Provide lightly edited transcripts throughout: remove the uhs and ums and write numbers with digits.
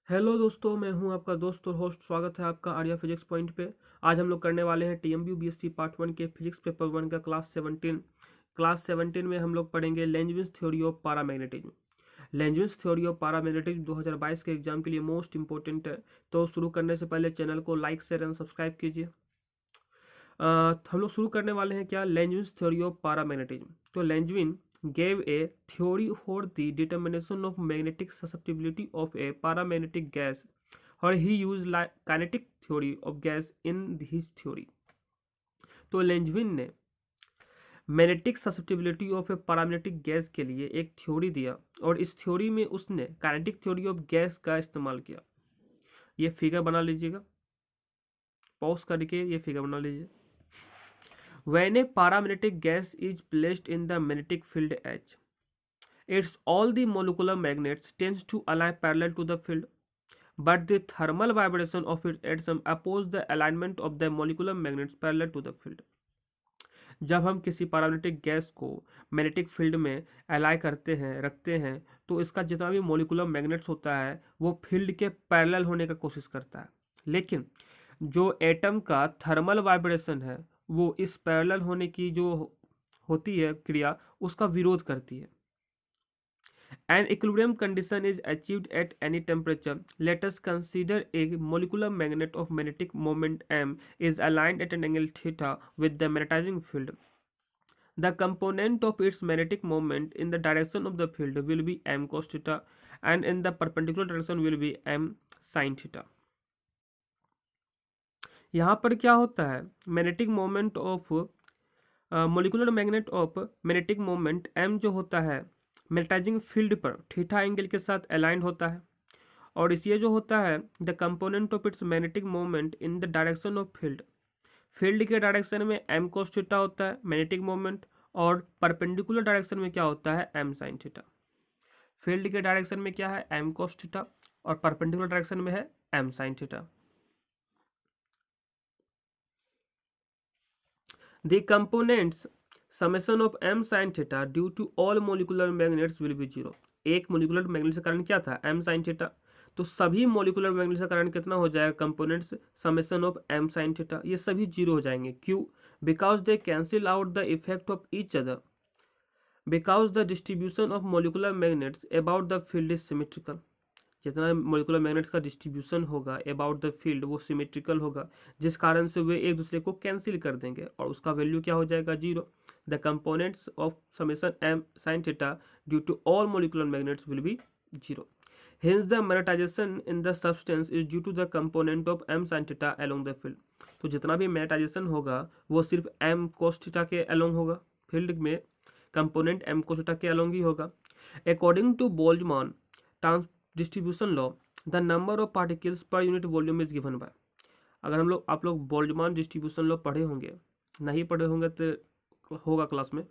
Hello दोस्तों, मैं हूं आपका दोस्त और होस्ट। स्वागत है आपका आर्या फिजिक्स पॉइंट पे। आज हम लोग करने वाले हैं टीएमयू बीएससी पार्ट 1 के फिजिक्स पेपर 1 का क्लास 17 में हम लोग पढ़ेंगे लेंजविन्स थ्योरी ऑफ पारामैग्नेटिज्म। लेंजविन्स थ्योरी ऑफ पारामैग्नेटिज्म 2022 के एग्जाम के लिए मोस्ट इंपॉर्टेंट है। तो शुरू करने से पहले चैनल को लाइक शेयर एंड सब्सक्राइब कीजिए। हम लोग शुरू करने वाले हैं क्या, लेंजविन्स थ्योरी ऑफ पारामैग्नेटिज्म। तो लेंजविन gave a theory for the determination of magnetic susceptibility of a paramagnetic gas, or he used kinetic theory of gas in his theory। तो लेंजविन ने magnetic susceptibility of A paramagnetic gas के लिए एक theory दिया और इस theory में उसने काइनेटिक थ्योरी ऑफ गैस का इस्तेमाल किया। ये फिगर बना लीजिएगा, पॉज करके ये फिगर बना लीजिए। When a paramagnetic gas is placed in the magnetic field H, its all the molecular magnets tends to align parallel to the field, but the thermal vibration of its atom oppose the alignment of the molecular magnets parallel to the field। जब हम किसी paramagnetic gas को magnetic field में अलाई करते हैं, रखते हैं, तो इसका जितना भी मोलिकुलर मैग्नेट्स होता है वो फील्ड के पैरेलल होने का कोशिश करता है, लेकिन जो एटम का थर्मल वाइब्रेशन है वो इस पैरेलल होने की जो होती है क्रिया, उसका विरोध करती है। An equilibrium condition is achieved at any temperature. Let us consider a molecular magnet of magnetic moment m is aligned at an angle theta with the magnetizing field. The component of its magnetic moment in the direction of the field will be m cos theta, and in the perpendicular direction will be m sin theta। यहाँ पर क्या होता है, magnetic moment of molecular magnet of magnetic moment m जो होता है magnetising field पर theta angle के साथ अलाइंड होता है, और इस जो होता है the component of its magnetic moment in the direction of field, field के डायरेक्शन में m cos थीटा होता है मैग्नेटिक मोमेंट, और परपेंडिकुलर डायरेक्शन में क्या होता है m sin थीटा। फील्ड के डायरेक्शन में क्या है m cos थीटा, और परपेंडिकुलर डायरेक्शन में है m sin theta. The components summation of m sin theta due to all molecular magnets will be 0। एक मोलिकुलर मैग्नेट का कारण क्या था m sin theta, तो सभी मोलिकुलर मैग्नेट का कारण कितना हो जाएगा, components summation of m sin theta, ये सभी 0 हो जाएंगे। क्यों? Because they cancel out the effect of each other, because the distribution of molecular magnets about the field is symmetrical. जितना मोलिकुलर मैग्नेट्स का डिस्ट्रीब्यूशन होगा अबाउट द फील्ड वो symmetrical होगा, जिस कारण से वे एक दूसरे को कैंसिल कर देंगे और उसका वैल्यू क्या हो जाएगा, 0। The components of summation m sin theta due to all molecular magnets will be 0। Hence the magnetization in the substance is due to the component of m sin theta along the field। तो जितना भी magnetisation होगा वो सिर्फ m cos theta के along होगा, field में component m cos theta के along ही होगा। According to Boltzmann distribution law, the number of particles per unit volume is given by. अगर आप लोग बोल्ट्जमान डिस्ट्रीब्यूशन लॉ पढ़े होंगे, नहीं पढ़े होंगे तो होगा क्लास में,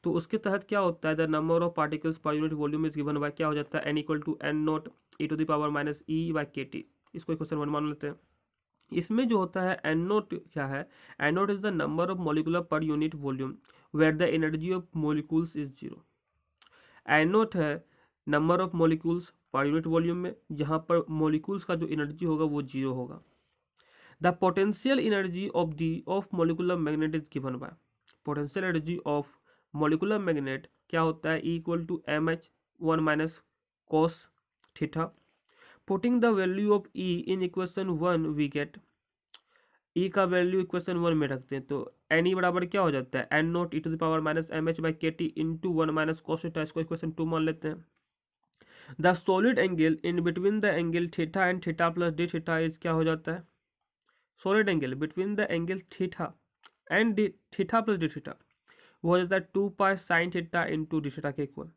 तो उसके तहत क्या होता है, the number of particles per unit volume is given by क्या हो जाता है, n equal to n naught e to the power minus E by के टी। इसको क्वेश्चन 1 मान लेते हैं। इसमें जो होता है n नोट क्या है, n naught is the number of molecular per unit volume where the energy of molecules is 0। n naught है number of molecules per unit volume में, जहां पर मॉलिक्यूल्स का जो एनर्जी होगा वो 0 होगा। The potential energy of molecular magnet is given by, potential energy of molecular magnet क्या होता है, E equal to M H 1 minus cos theta. Putting the value of E in equation 1 we get, E का value equation 1 में रखते हैं तो n ई बराबर क्या हो जाता है, n naught e to the power minus M H by के T into 1 minus cos theta. इसको इक्वेशन 2 मान लेते हैं। The solid angle in between the angle theta and theta plus D theta is क्या हो जाता है, solid angle between the angle theta and theta plus D theta वो हो जाता है 2 pi sine theta into D theta के equal.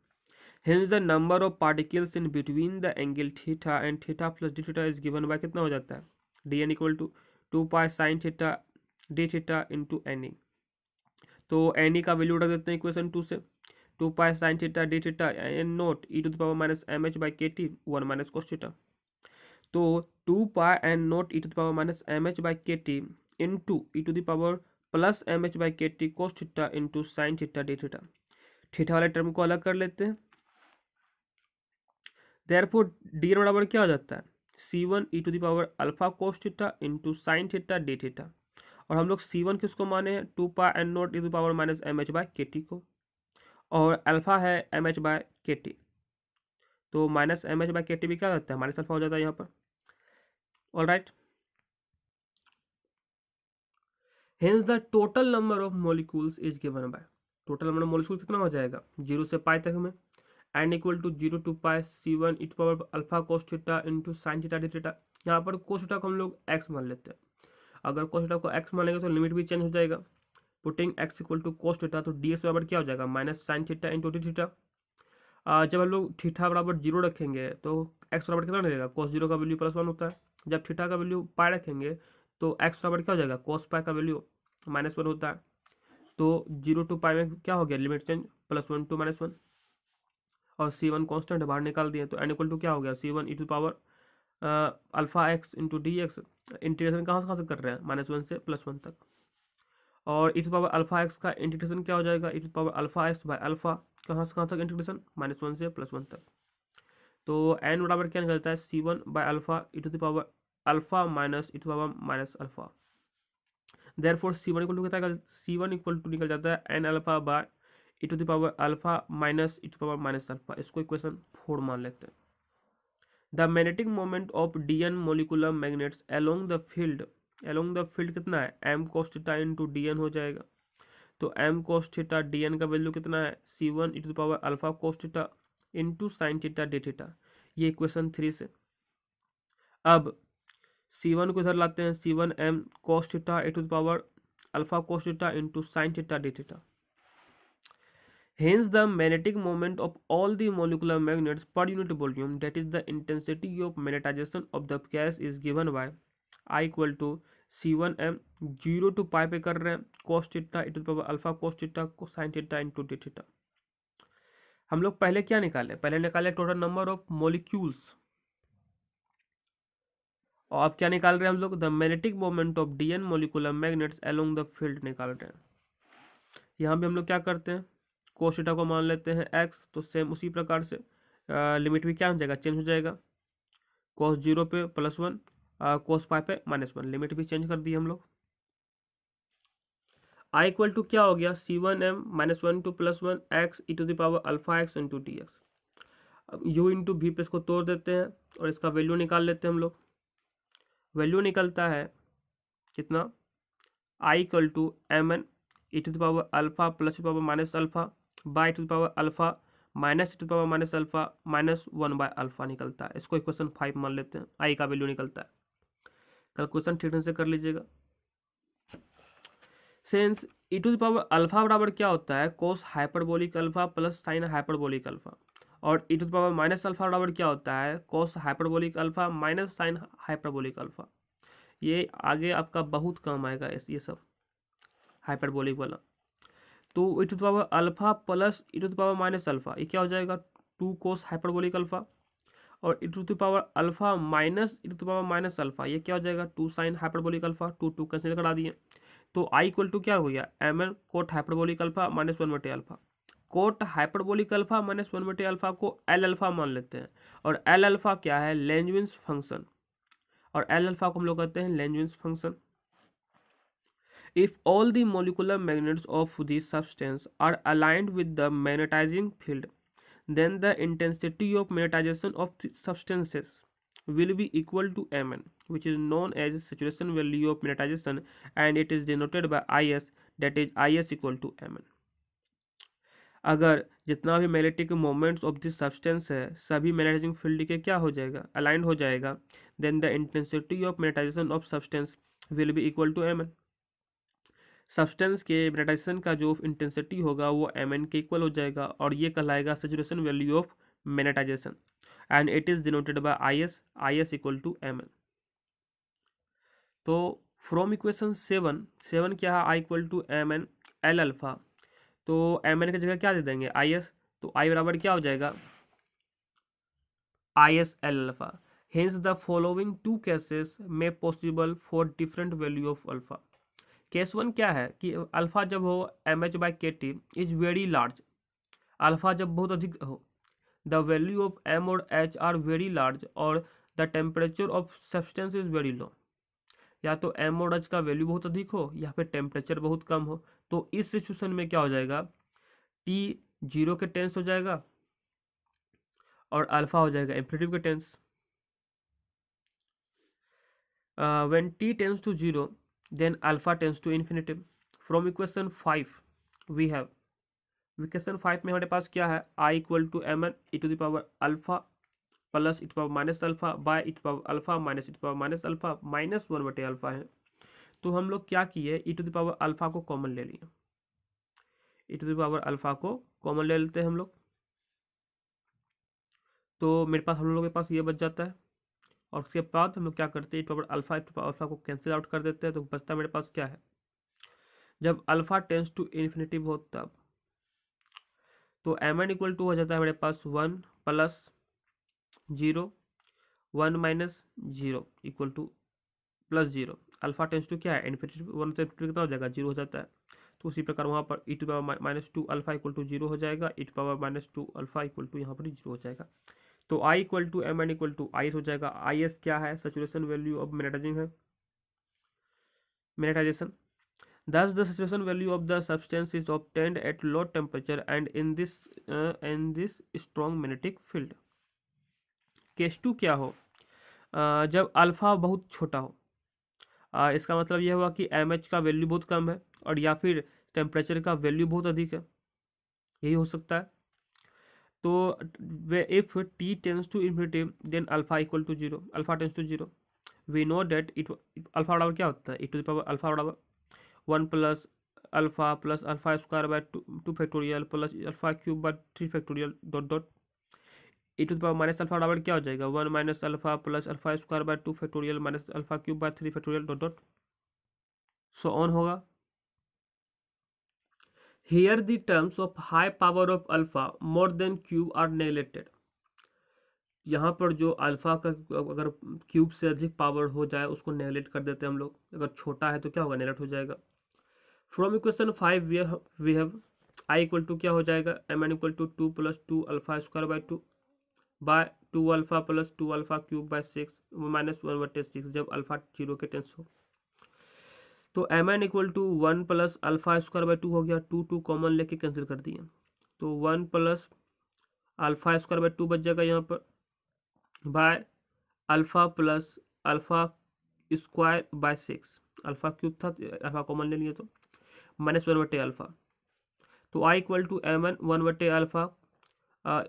Hence the number of particles in between the angle theta and theta plus D theta is given by कितना हो जाता है, d n equal to 2 pi sine theta d theta into n e. तो n ई का value रख देते हैं equation 2 से, 2 pi sine theta d theta n naught e to the power minus M H by के टी 1 माइनस कॉस थीटा। तो 2 pi n naught e to the power minus M H by के T into e to the power plus m H by के t cos theta into sine theta d theta. Theta वाले term को अलग कर लेते हैं, therefore D N बराबर क्या हो जाता है, C1 e to the power alpha cos theta into sine theta d theta, और हम लोग C1 किसको माने हैं 2 pi n naught e to the power minus M h by k t को, और अल्फा है m h by k T, तो minus M h by k t भी क्या होता है माइनस अल्फा हो जाता है यहाँ पर। All right, hence the total number of molecules is given by, total number of molecule कितना हो जाएगा 0 से पाई तक में, n equal to 0 to pi C1 e to power alpha cos theta into sine theta d theta. यहाँ पर cos theta को हम लोग x मान लेते हैं, अगर कोस थीटा को x मान लेंगे तो लिमिट भी चेंज हो जाएगा, putting x equal to cos theta, तो डी एक्स बराबर क्या हो जाएगा minus sine theta into D theta. जब हम लोग थीटा बराबर 0 रखेंगे तो x बराबर कितना रहेगा कोस 0 का वैल्यू +1 होता है, जब थीटा का वैल्यू पाई रखेंगे तो x बराबर क्या हो जाएगा कोस पाई का वैल्यू -1 होता है, तो 0 टू पाई में क्या हो गया लिमिट चेंज +1 टू -1, और C1 कांस्टेंट बाहर निकाल दिए तो n इक्वल टू क्या हो गया C1 e to power alpha x into d x, integration कहाँ से कर रहे हैं -1 से +1 तक, और e to power alpha x का इंटीग्रेशन क्या हो जाएगा e to power alpha x by alpha, कहाँ से कहाँ तक इंटीग्रेशन -1 से +1 तक, तो n बराबर क्या निकलता है C1 by alpha e to the power alpha minus e to power minus alpha. Therefore C1 equal to कितना C1 इक्वल टू निकल जाता है n alpha by e to the power alpha minus e to power minus alpha. इसको equation 4 मान लेते हैं। The magnetic moment of dn molecular magnets along the field कितना है m cos theta into dn हो जाएगा, तो m cos थीटा dn का वैल्यू कितना है C1 e to the power alpha cos theta into sine theta d theta, ये equation 3 से। अब C1 को इधर लाते हैं, C1 m cos theta e to the power alpha cos theta into sine theta d theta. Hence, the magnetic moment of all the molecular magnets per unit volume, that is the intensity of magnetization of the gas, is given by I equal to C1m 0 to pi पे कर रहे हैं cos theta e to the power alpha cos theta sin theta into D theta. हम लोग पहले क्या निकाले, पहले निकाले टोटल नंबर ऑफ मॉलिक्यूल्स, और अब क्या निकाल रहे हैं हम लोग the magnetic moment of dn molecular magnets along the field निकाल रहे हैं। यहाँ भी हम लोग क्या करते हैं कोस थीटा को मान लेते हैं x, तो सेम उसी प्रकार से लिमिट भी क्या हो जाएगा चेंज हो जाएगा, कोस 0 पे +1 कोस पाई पे -1, लिमिट भी चेंज कर दी हम लोग। I इक्वल टू क्या हो गया C1m -1 to +1 x e to the power alpha x into d x. अब u इंटू वी पे इसको तोड़ देते हैं और इसका वैल्यू निकाल लेते हैं हम लोग। वैल्यू निकलता है कितना I equal to mn e to the power alpha plus to power minus alpha by to the power alpha minus to the power minus alpha -1 by alpha निकलता है। इसको इक्वेशन 5 मान लेते हैं, आई का वैल्यू निकलता है। कैलकुलेशन ठीक से कर लीजिएगा। Since e to the power alpha बराबर क्या होता है cos hyperbolic alpha plus sine hyperbolic alpha, और e to the power minus alpha बराबर क्या होता है cos hyperbolic alpha minus sine hyperbolic alpha. ये आगे आपका बहुत काम आएगा ये सब हाइपरबोलिक वाला। तो e to the power alpha plus e to the power minus alpha, ये क्या हो जाएगा 2 कोस हाइपरबोलिक अल्फा, और e to the power alpha minus e to the power minus alpha, ये क्या हो जाएगा 2 साइन हाइपरबोलिक अल्फा, 2 कैंसिल करा दिए। तो I इक्वल टू क्या हो गया mn coth hyperbolic alpha -1 alpha, coth hyperbolic alpha -1 alpha को एल अल्फा मान लेते हैं, और एल अल्फा क्या है लेंजविन्स फंक्शन, और एल अल्फा को हम लोग कहते हैं Langevin's function. If all the molecular magnets of the substance are aligned with the magnetizing field, then the intensity of magnetization of the substances will be equal to Mn, which is known as saturation value of magnetization, and it is denoted by Is, that is Is equal to Mn। अगर जितना भी magnetic moments of this substance है सभी magnetising field के क्या हो जाएगा aligned हो जाएगा, then the intensity of magnetization of substance will be equal to Mn। Substance के मैग्नेटाइजेशन का जो इंटेंसिटी होगा वो Mn के इक्वल हो जाएगा, और ये कहलाएगा saturation value of magnetization, and it is denoted by Is equal to Mn। तो फ्रॉम इक्वेशन 7 क्या है I equal to Mn L alpha, तो Mn की जगह क्या दे देंगे Is, तो I बराबर क्या हो जाएगा Is l alpha. Hence the following 2 cases में possible for different value of alpha. Case 1 क्या है कि अल्फा जब हो mh बाई के t is very large, alpha जब बहुत अधिक हो द वैल्यू ऑफ m और h आर वेरी लार्ज, और the temperature of substance is very low, या तो एम और एच का वैल्यू बहुत अधिक हो या फिर टेम्परेचर बहुत कम हो। तो इस सिचुएशन में क्या हो जाएगा, टी 0 के टेंस हो जाएगा और अल्फा हो जाएगा इंफिनिटिव के tends. When t tends to 0 then alpha tends to infinitive. From equation 5 we have, equation 5 में हमारे पास क्या है, I equal to m n e to the power alpha plus e to power minus alpha by e to power alpha minus e to power minus alpha minus 1 alpha है। तो हम लोग क्या किए, e to the power alpha को common ले लिए, ई to the power alpha को कॉमन ले लेते हैं हम लोग। तो मेरे पास, हम लोगों के पास ये बच जाता है, और उसके बाद हम लोग क्या करते हैं, e to power alpha e to power alpha को कैंसिल आउट कर देते हैं। तो बचता मेरे पास क्या है, जब अल्फा टेंस टू इन्फिनिटिव हो तब, तो एम एन इक्वल टू हो जाता है मेरे पास 1 plus 0 1 minus 0 equal to plus 0। Alpha tends to क्या है इन्फिनिटिव, 1 से इन्फिनिटिव कितना हो जाएगा, 0 हो जाता है। तो उसी प्रकार वहाँ पर e to power minus 2 alpha equal to 0 हो जाएगा, e to power minus 2 alpha equal to यहाँ पर 0 हो जाएगा। तो I equal to m N equal to I s हो जाएगा। आई एस क्या है, सैचुरेशन वैल्यू ऑफ मैग्नेटाइजिंग है, magnetization. Thus, the saturation value of the substance is obtained at low temperature and in this strong magnetic field. Case two क्या हो, जब alpha बहुत छोटा हो, इसका मतलब यह हुआ कि एम एच का वैल्यू बहुत कम है और या फिर टेम्परेचर का वैल्यू बहुत अधिक है, यही हो सकता है। तो if T tends to infinity then alpha equal to 0, alpha tends to 0, we know that it alpha बराबर क्या होता है, e to the power alpha बराबर 1 plus alpha square by 2 factorial plus alpha cube by 3 factorial dot dot e to the power minus alpha बराबर क्या हो जाएगा, 1 minus alpha plus alpha square by 2 factorial minus alpha cube by 3 factorial dot dot so on होगा। Here the terms of high power of alpha more than cube are neglected. यहाँ पर जो alpha का अगर क्यूब से अधिक power हो जाए उसको नेग्लेक्ट कर देते हैं हम लोग, अगर छोटा है तो क्या होगा, नेग्लेक्ट हो जाएगा। From equation 5 we have I equal to क्या हो जाएगा, M N equal to 2 plus 2 alpha square by 2 by 2 alpha plus 2 alpha cube by 6 minus 1/6 जब अल्फा 0 के टेंस हो। तो M N equal to 1 plus alpha square by 2 हो गया, 2 common लेके कैंसिल कर दिए, तो 1 प्लस अल्फा स्क्वायर बाय 2 बच जाएगा यहाँ पर by alpha plus alpha square by 6, alpha cube था अल्फा कॉमन ले लिए तो माइनस 1/अल्फा। तो I equal to m n 1/अल्फा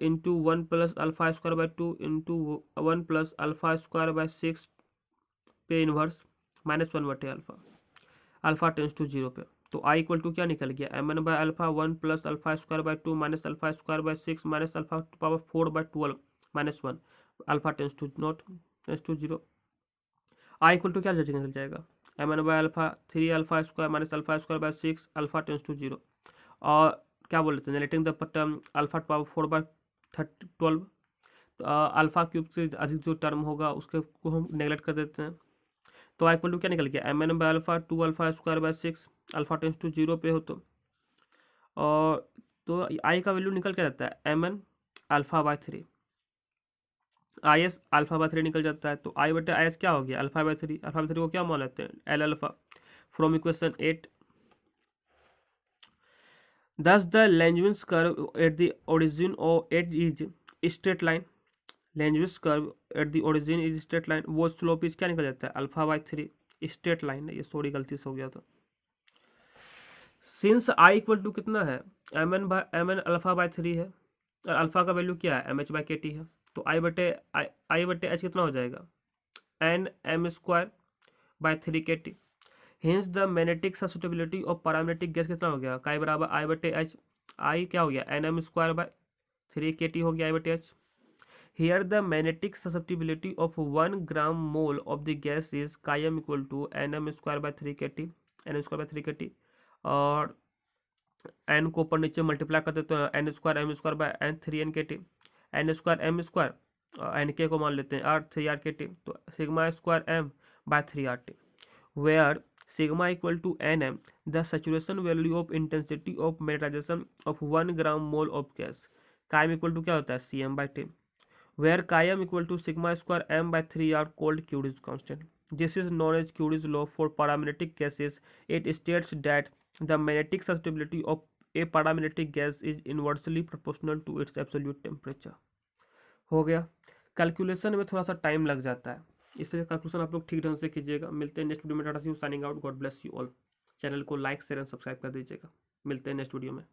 into 1 plus alpha square by 2 into 1 plus alpha square by 6 पे इनवर्स माइनस 1/अल्फा, अल्फा टेंस टू 0 पे। तो आई इक्वल टू क्या निकल गया, M N by alpha 1 plus alpha square by 2 minus alpha square by 6 minus alpha to power 4/12 minus 1 alpha tends to naught tends to 0। I equal to क्या निकल जाएगा, M N by alpha 3 alpha square minus alpha square by 6 alpha tends to 0, और क्या बोल रहे थे, neglecting the term alpha power 4/12, तो alpha cube से अधिक जो टर्म होगा उसके को हम नेगलेक्ट कर देते हैं। तो आई इक्वल टू क्या निकल गया, M N by alpha 2 alpha square by 6 alpha tends to 0 पे हो और तो आई का वैल्यू निकल के जाता है M N alpha by 3, I S alpha by 3 निकल जाता है। तो आई बटे आई एस क्या हो गया, अल्फा बाय 3, अल्फा बाय 3 को क्या मान लेते हैं, L alpha. From equation 8 thus the Langevin curve at the origin of it is straight line, Langevin curve at the origin is straight line, वो स्लोप इज क्या निकल जाता है, अल्फा बाय 3, स्ट्रेट लाइन है ये, सॉरी गलती से हो गया था। सिंस आई इक्वल टू कितना है, एम एन अल्फा बाय 3 है और अल्फा का वैल्यू क्या है, m h by k T है, तो आई बटे एच कितना हो जाएगा, N M square by 3 k T. Hints the magnetic susceptibility of paramagnetic gas कितना हो गया, काई बराबर आई बटे एच, आई क्या हो गया, N M square by 3 k T हो गया आई बटे H. Here the magnetic susceptibility of 1 gram mole of the gas is chi M equal to N M square by 3 k T, N M square by 3 k T, और N को ऊपर नीचे multiply कर देते हैं, N square M square by N 3 k T, N square M square N k को मान लेते हैं आर 3 आर के टी, तो sigma square M by 3 R T, where sigma equal to nm, the saturation value of intensity of magnetization of 1 gram mole of gas, कायम equal to क्या होता है cm by t, where chi_m equal to sigma square m by 3 are called Curie's constant. This is known as Curie's law for paramagnetic gases. It states that the magnetic susceptibility of a paramagnetic gas is inversely proportional to its absolute temperature. हो गया। Calculation में थोड़ा सा time लग जाता है, इसलिए calculation आप लोग ठीक ढंग से कीजिएगा। मिलते हैं नेक्स्ट वीडियो में। Tata see you, signing out. God bless you all. Channel को लाइक शेयर एंड सब्सक्राइब कर दीजिएगा। मिलते हैं नेक्स्ट वीडियो में।